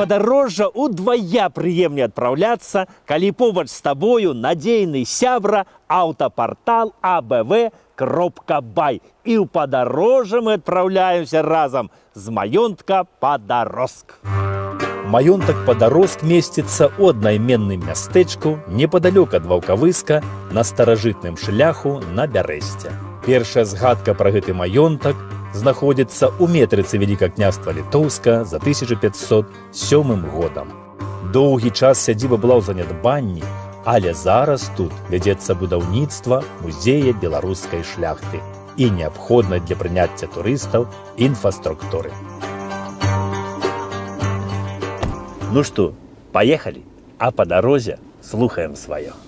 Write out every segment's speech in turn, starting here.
падарожжа удвая прыемней адпраўляцца, калі побач з табою надзейны сябра аўтапартал abv.by. І ў падарожжа мы адпраўляемся разам з маёнтка Падароск. Маёнтак Падароск месціцца ў аднайменным мястэчку непадалёк ад Ваўкавыска на старажытным шляху на Бярэсце. Першая згадка пра гэты маёнтак знаходзіцца ў метрыцы Велікакняства Літоўска за 1507 годам. Доўгі час сядзіба была ў занядбанні, але зараз тут вядзецца будаўніцтва музея беларускай шляхты і неабходнай для прыняцця турыстаў інфраструктуры. Ну што, паехалі, а па дарозе слухаем сваё.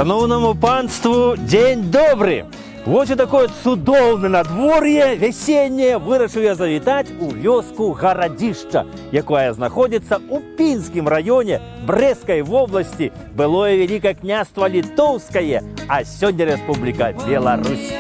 Шановному панству дзень добры! Вось у такое цудоўнае надвор'е вясенняе вырашыў я завітаць у вёску Гарадзішча, якая знаходзіцца ў Пінскім раёне Брэсцкай вобласці, былое Вялікае княства Літоўскае, а сёння Рэспубліка Беларусь.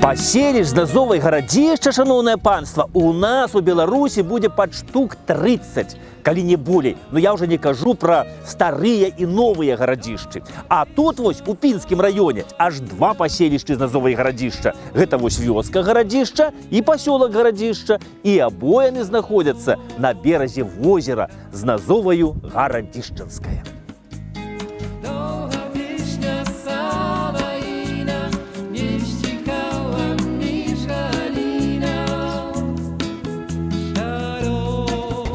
Паселішч з назвай Гарадзішча, шановнае панства, у нас у Беларусі будзе пад штук 30, калі не болей. Но я ўжо не кажу пра старыя і новыя гарадзішчы. А тут вось у Пінскім раёне аж два паселішчы з назвай Гарадзішча. Гэта вось вёска Гарадзішча і пасёлак Гарадзішча, і абое яны знаходзяцца на беразе возера з назвою Гарадзішчанскае.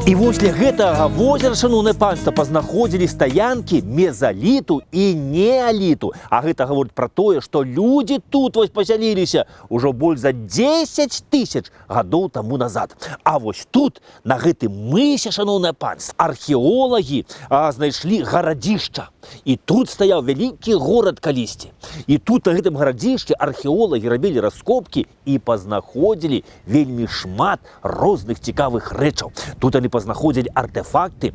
І вось для гэтага возера, шановнае панства, пазнаходзілі стаянкі мезаліту і неаліту. А гэта гаворыць пра тое, што людзі тут вось пасяліліся ўжо больш за 10 000 гадоў таму назад. А вось тут, на гэтым мысе, шановнае панства, археолагі знайшлі гарадзішча. І тут стаяў вялікі горад калісьці. І тут на гэтым гарадзішчы археолагі рабілі раскопкі і пазнаходзілі вельмі шмат розных цікавых рэчаў. Тут яны пазнаходзілі артэфакты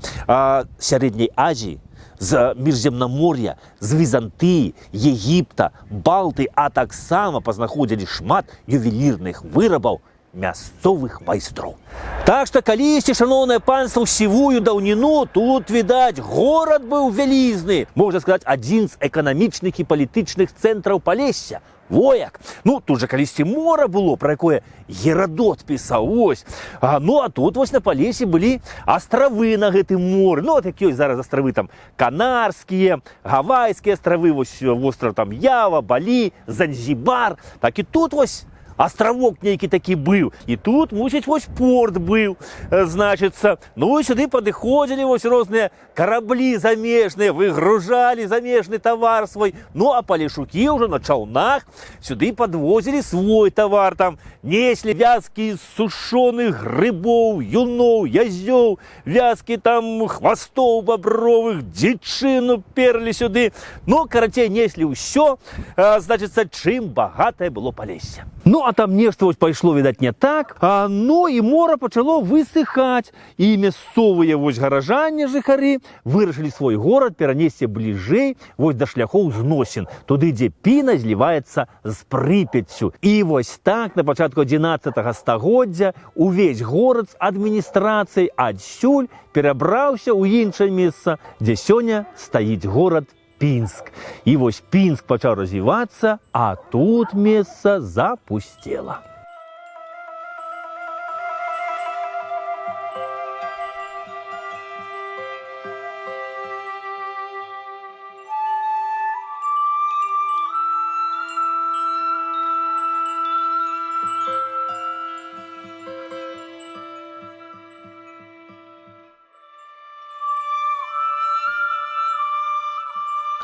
Сярэдняй Азіі, з Міжземнамор'я, з Візантыі, Егіпта, Балты, а таксама пазнаходзілі шмат ювелірных вырабаў мясцовых майстроў. Так што калісьці, шановнае панства, ў сівую даўніну тут, відаць, горад быў вялізны. Можна сказаць, адзін з эканамічных і палітычных цэнтраў Палесся. Вояк. Ну, тут жа калісьці мора было, пра якое Герадот пісаў, ось. Ну, а тут вось на Палесе былі астравы на гэтым моры. Ну, от якія зараз астравы там Канарскія, Гавайскія астравы, вось востраў там Ява, Балі, Занзібар. Так і тут вось астравок нейкі такі быў. І тут, мусіць, вось порт быў, значыцца. Ну, і сюды падыходзілі вось розныя караблі замежныя, выгружалі замежны тавар свой. Ну, а палешукі ўжо на чаўнах сюды падвозілі свой тавар. Там неслі вязкі з сушоных грыбоў, юноў, язёў, вязкі там хвастоў бабровых, дзічыну перлі сюды. Ну, карацей, неслі ўсё, значыцца, чым багатае было Палессе. Ну, а там нешта вось пайшло, відаць, не так. Ну, і мора пачало высыхаць. І мясцовыя вось гаражане, жыхары, вырашылі свой горад перанесці бліжэй вось да шляхоў зносін, туды, дзе Піна зліваецца з Прыпяццю. І вось так, на пачатку 11 стагоддзя увесь горад з адміністрацыяй адсюль перабраўся ў іншае месца, дзе сёння стаіць горад Пінск. І вось Пінск пачаў развівацца, а тут месца запусцела.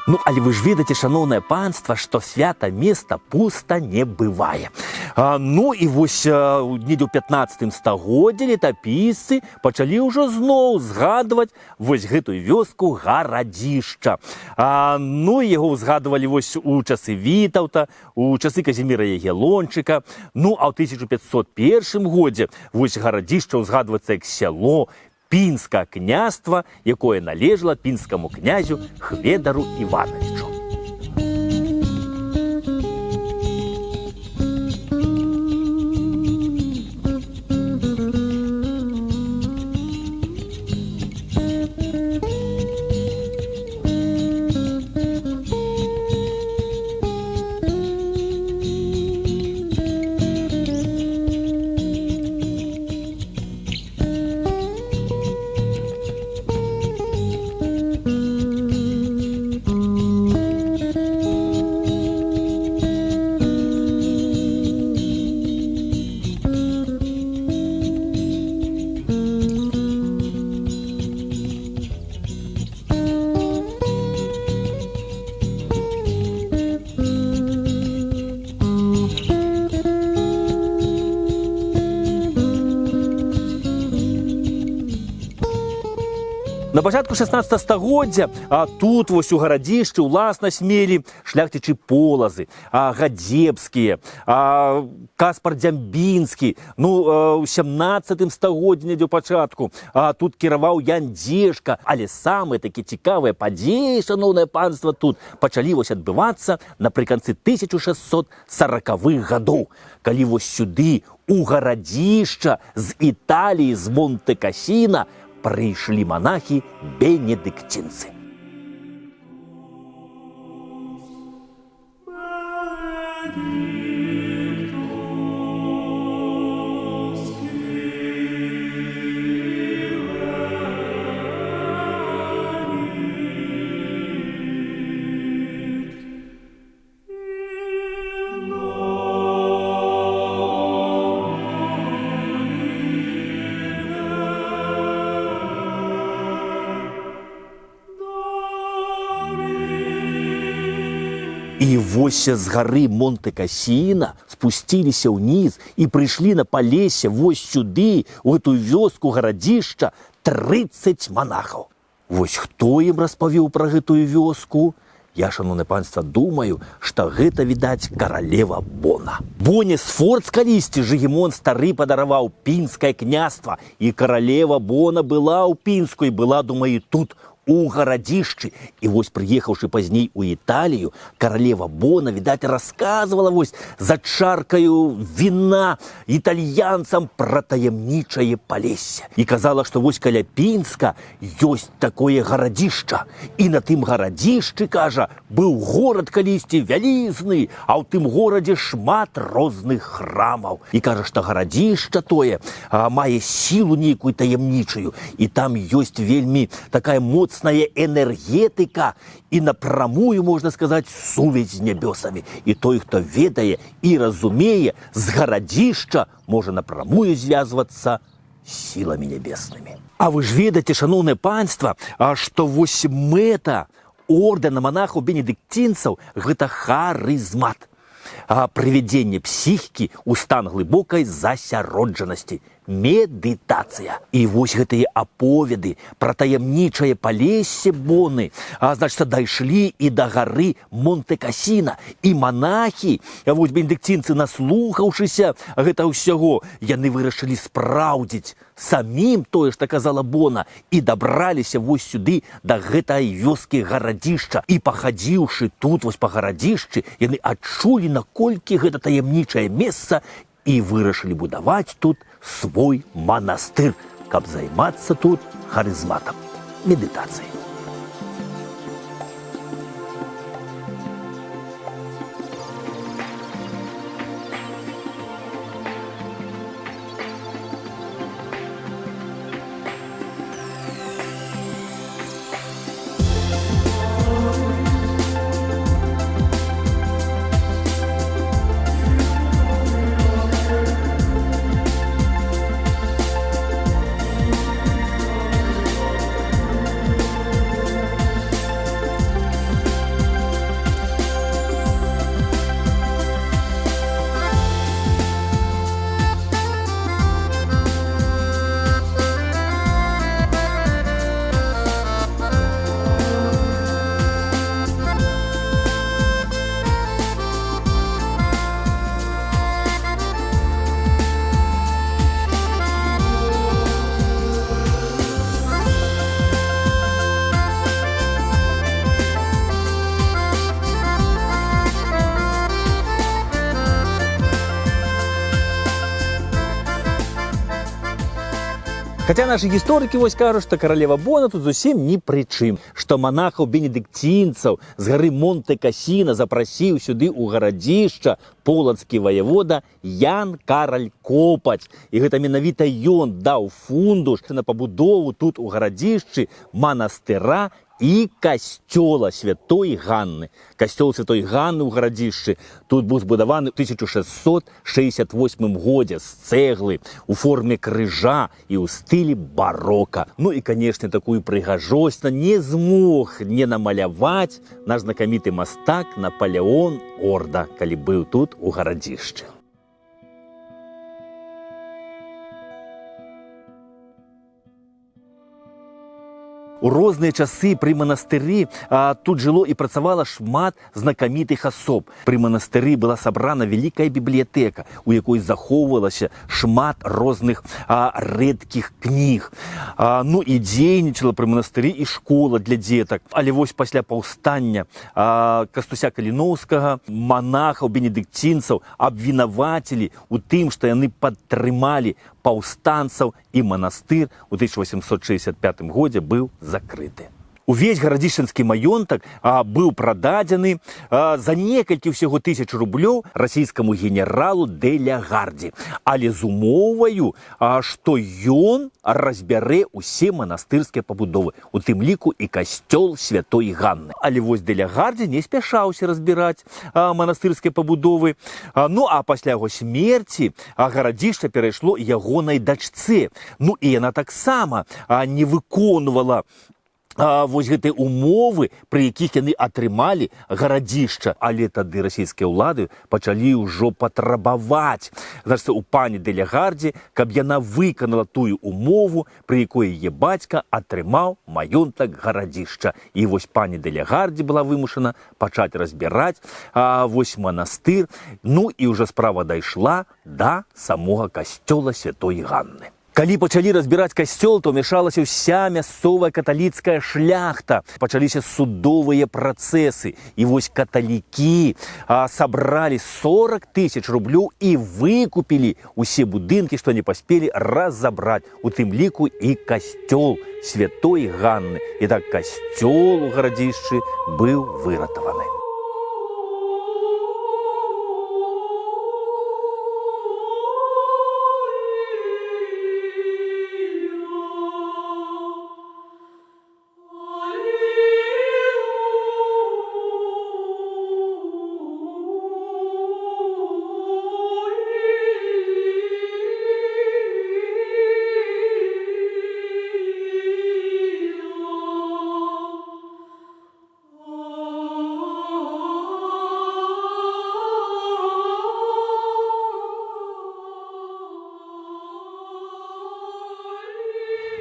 Ну, але вы ж ведаеце, шановнае панства, што свята места пуста не бывае. Ну і вось недзе ў 15 стагоддзі летапісцы пачалі ўжо зноў згадваць вось гэтую вёску Гарадзішча. Ну і яго ўзгадвалі вось у часы Вітаўта, у часы Казіміра Ягелончыка. Ну а ў 1501 годзе вось Гарадзішча ўзгадваецца як сяло Пінскае княства, якое належала пінскаму князю Хведару Івановичу. На пачатку 16 стагоддзя тут вось у Гарадзішчы ўласнасць мелі шляхцічы Полазы, Гадзебскія, Каспар Дзямбінскі. Ну, у 17 стагоддзі недзе ў пачатку тут кіраваў Ян Дзешка. Але самыя такі цікавыя падзеі, шановнае панства, тут пачалі вось адбывацца напрыканцы 1640-х гадоў, калі вось сюды, у Гарадзішча з Італіі, з Монте-Касіна, прыйшлі монахі-бенедыкцінцы. І вось з гары Монте-Касіна спусціліся ўніз і прыйшлі на Палесе вось сюды, у гэтую вёску Гарадзішча, 30 монахаў. Вось хто ім распавёў пра гэтую вёску? Я, шановнае панства, думаю, што гэта, відаць, каралева Бона. Боне Сфорц калісьці Жыгімон стары падараваў пінскае княства, і каралева Бона была ў Пінску і была, думаю, тут, у Гарадзішчы. І вось, прыехаўшы пазней у Італію, каралева Бона, відаць, расказвала вось за чаркаю віна італьянцам пра таямнічае Палессе. І казала, што вось каля Пінска ёсць такое Гарадзішча. І на тым Гарадзішчы, кажа, быў горад калісьці вялізны, а ў тым горадзе шмат розных храмаў. І кажа, што Гарадзішча тое мае сілу нейкую таямнічую. І там ёсць вельмі такая моцная энергетика и напрямую, можно сказать, сувязь с небесами. И той, кто ведае и разумее, с Гарадзішча может напрямую связываться с силами небесными. А вы ж ведаеце, шановное панство, что вось мэта ордена монахаў-бенедыкцінцаў – гэта харызмат. Прывядзенне псіхікі ў стан глыбокай засяроджанасці, медытацыя. І вось гэтыя аповеды пра таямнічае Палессе Боны, значыць, дайшлі і да гары Монте-Касіна. І монахі, вось бенедыкцінцы, наслухаўшыся гэта ўсяго, яны вырашылі спраўдзіць самім тое, што казала Бона, і дабраліся вось сюды да гэтай вёскі Гарадзішча. І пахадзіўшы тут вось па Гарадзішчы, яны адчулі, наколькі гэта таямнічае месца, і вырашылі будаваць тут свой манастыр, каб займацца тут харызматам, медытацыяй. Хотя наши гісторыкі вось кажуць, што каралева Бона тут зусім ні пры чым, што манахаў бенедыкцінцаў з гары Монте-Касіна запрасіў сюды ў гарадзішча полацкі ваявода Ян Караль Копаць. І гэта менавіта ён даў фундуш на пабудову тут у гарадзішчы манастыра і касцёла Святой Ганны. Касцёл Святой Ганны ў гарадзішчы тут быў збудаваны ў 1668 годзе з цэглы у форме крыжа і ў стылі барока. Ну і, канешне, такую прыгажосць не змог не намаляваць наш знакаміты мастак Напалеон Орда, калі быў тут у гарадзішчы. У розныя часы пры манастыры тут жыло і працавала шмат знакамітых асоб. Пры манастыры была сабрана вялікая бібліятэка, у якой захоўвалася шмат розных рэдкіх кніг. Ну і дзейнічала пры манастыры і школа для дзетак. Але вось пасля паўстання Кастуся Каліноўскага манахаў бенедыкцінцаў абвінавацілі ў тым, што яны падтрымалі паўстанцаў, і манастыр у 1865 годзе быў закрыты. Увесь гарадзішчынскі маёнтак быў прададзены за некалькі ўсяго тысяч рублёў расійскаму генералу де ля Гардзі, але з умоваю, што ён разбярэ ўсе манастырскія пабудовы, у тым ліку і касцёл Святой Ганны. Але вось де ля Гардзі не спяшаўся разбіраць манастырскія пабудовы. Ну а пасля яго смерці гарадзішча перайшло ягонай дачцэ. Ну і яна таксама не выконвала вось гэтыя умовы, пры якіх яны атрымалі гарадзішча. Але тады расійскія ўлады пачалі ўжо патрабаваць у пані де ля Гардзі, каб яна выканала тую умову, пры якой яе бацька атрымаў маёнтак гарадзішча. І вось пані де ля Гардзі была вымушана пачаць разбіраць вось манастыр. Ну і ўжо справа дайшла да самога касцёла Святой Ганны. Калі пачалі разбіраць касцёл, то ўмяшалася ўся мясцовая каталіцкая шляхта. Пачаліся судовыя працэсы. І вось каталікі сабралі 40 000 рублёў і выкупілі ўсе будынкі, што не паспелі разабраць. У тым ліку і касцёл Святой Ганны. І так касцёл у гарадзішчы быў выратаваны.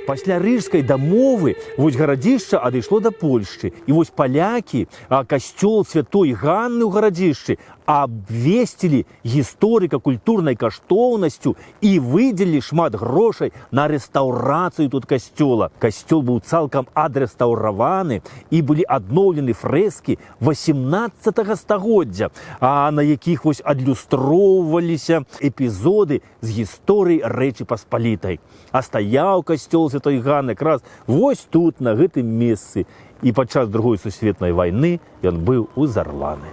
Пасля рыжскай дамовы вось гарадзішча адышло да Польшчы. І вось палякі касцёл Святой Ганны ў гарадзішчы абвесцілі гісторыка-культурнай каштоўнасцю і выдзелілі шмат грошай на рэстаўрацыю тут касцёла. Касцёл быў цалкам адрэстаўраваны і былі адноўлены фрэскі 18 стагоддзя, на якіх вось адлюстроўваліся эпізоды з гісторыі Рэчы Паспалітай. А стаяў касцёл Святой Ганны якраз вось тут, на гэтым месцы. І падчас Другой сусветнай вайны ён быў узарваны.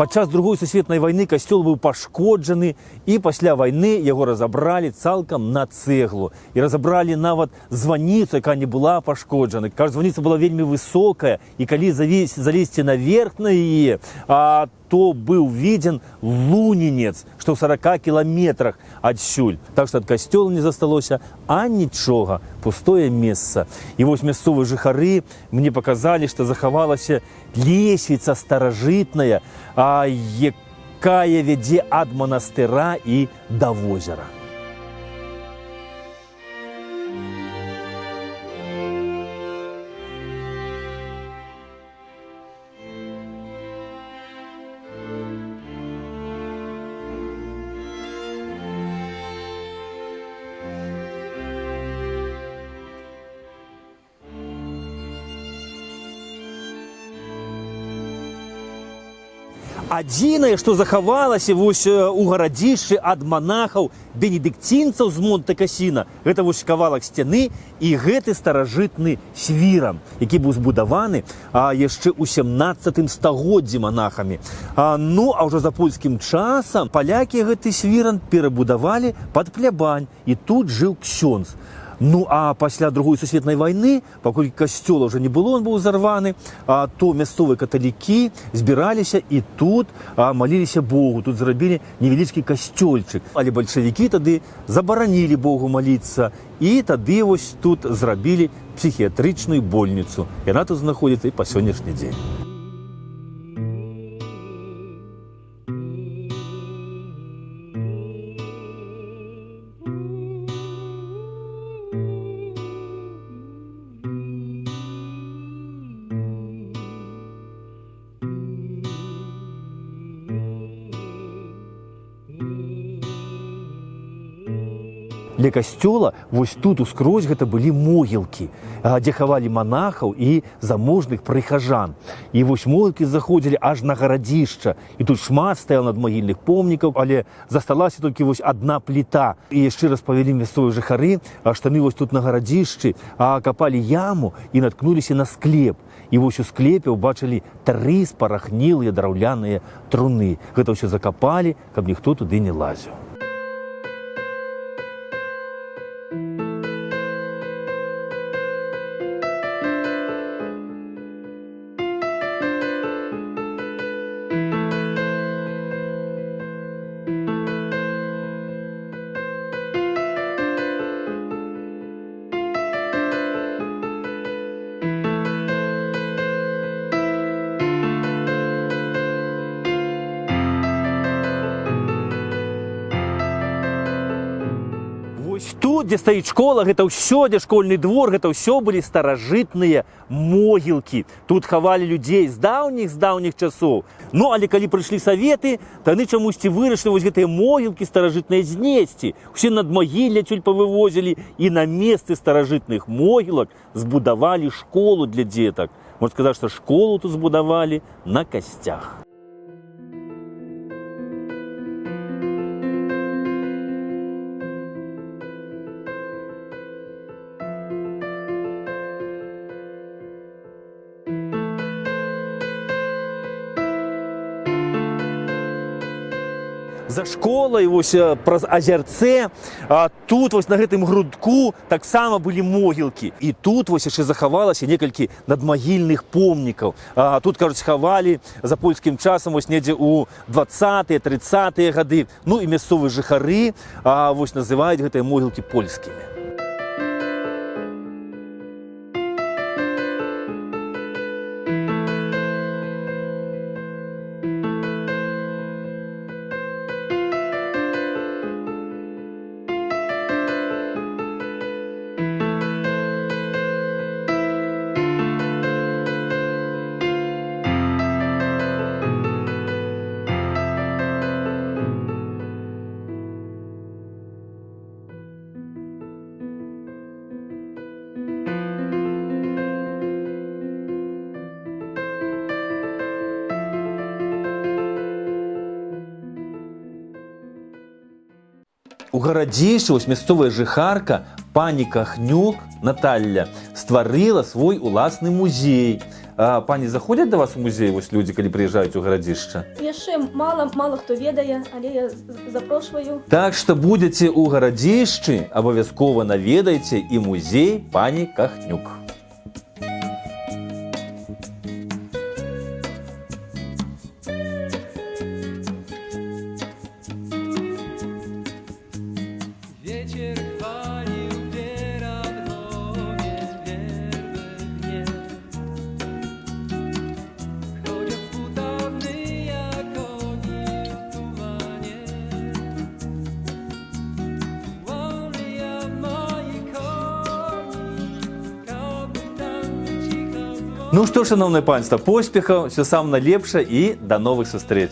Падчас Другой сусветнай вайны касцёл быў пашкоджаны, і пасля вайны яго разабралі цалкам на цэглу. І разабралі нават званіцу, якая не была пашкоджана. Кажа, званіца была вельмі высокая, і калі залезці наверх на яе, то быў виден лунінец, што ў 40 кіламетрах адсюль. Так што ад касцёла не засталося нічога, пустое месца. І вось мясцовыя жыхары мне паказалі, што захавалася лесвіца старажытная, якая вядзе ад манастыра і да возера. Адзінае, што захавалася вось у гарадзішчы ад манахаў бенедыкцінцаў з Монте-Касіна, гэта вось кавалак сцяны і гэты старажытны свіран, які быў збудаваны яшчэ ў 17 стагоддзі манахамі. Ну, а ўжо за польскім часам палякі гэты свіран перабудавалі пад плябань, і тут жыў ксёндз. Ну, а пасля Другой сусветнай вайны, пакуль касцёла ўжо не было, он быў зарваны, то мясцовыя каталікі збіраліся і тут маліліся Богу, тут зрабілі невялічкі касцёльчык. Але бальшавікі тады забаранілі Богу маліцца, і тады вось тут зрабілі псіхіятрычную больніцу. Яна тут знаходзіцца і па сённяшні дзень. Для касцёла вось тут ускрозь гэта былі могілкі, дзе хавалі манахаў і заможных прыхажан. І вось могілкі заходзілі аж на гарадзішча. І тут шмат стаяла надмагільных помнікаў, але засталася толькі вось адна пліта. І яшчэ раз павялі мясцовыя жыхары, што яны вось тут на гарадзішчы капалі яму і наткнуліся на склеп. І вось у склепе ўбачылі 3 спарахнелыя драўляныя труны. Гэта ўсё закапалі, каб ніхто туды не лазіў. Тут, дзе стаіць школа, гэта ўсё, дзе школьны двор, гэта ўсё былі старажытныя могілкі. Тут хавалі людзей з даўніх часоў. Ну, але калі прыйшлі саветы, то яны чамусьці вырашылі вось гэтыя могілкі старажытныя знесці. Усе надмагілле адсюль павывозілі, і на месцы старажытных могілак збудавалі школу для дзетак. Можна сказаць, што школу тут збудавалі на касцях. За школай, вось праз азярцэ, тут вось на гэтым грудку таксама былі могілкі. І тут вось яшчэ захавалася некалькі надмагільных помнікаў. Тут, кажуць, хавалі за польскім часам вось недзе ў 20-е, 30-е гады. Ну і мясцовыя жыхары вось называюць гэтыя могілкі польскімі. У гарадзішчы вось мясцовая жыхарка пані Кахнюк Наталля стварыла свой уласны музей. А, пані, заходять до вас у музей ось люди, коли приїжджають у Гарадзішча? Яшчэ мало хто ведае, але я запрошваю. Так што будзеце ў Гарадзішчы, абавязкова наведайце і музей пані Кахнюк. Ветер хвалил пероднове верных дней. Ходят спутанные кони в тумане. Волнуя мои кони, капитан тихо звон. Ну што, шановне панство, поспехаў, все сам найлепше і до новых сустрэч.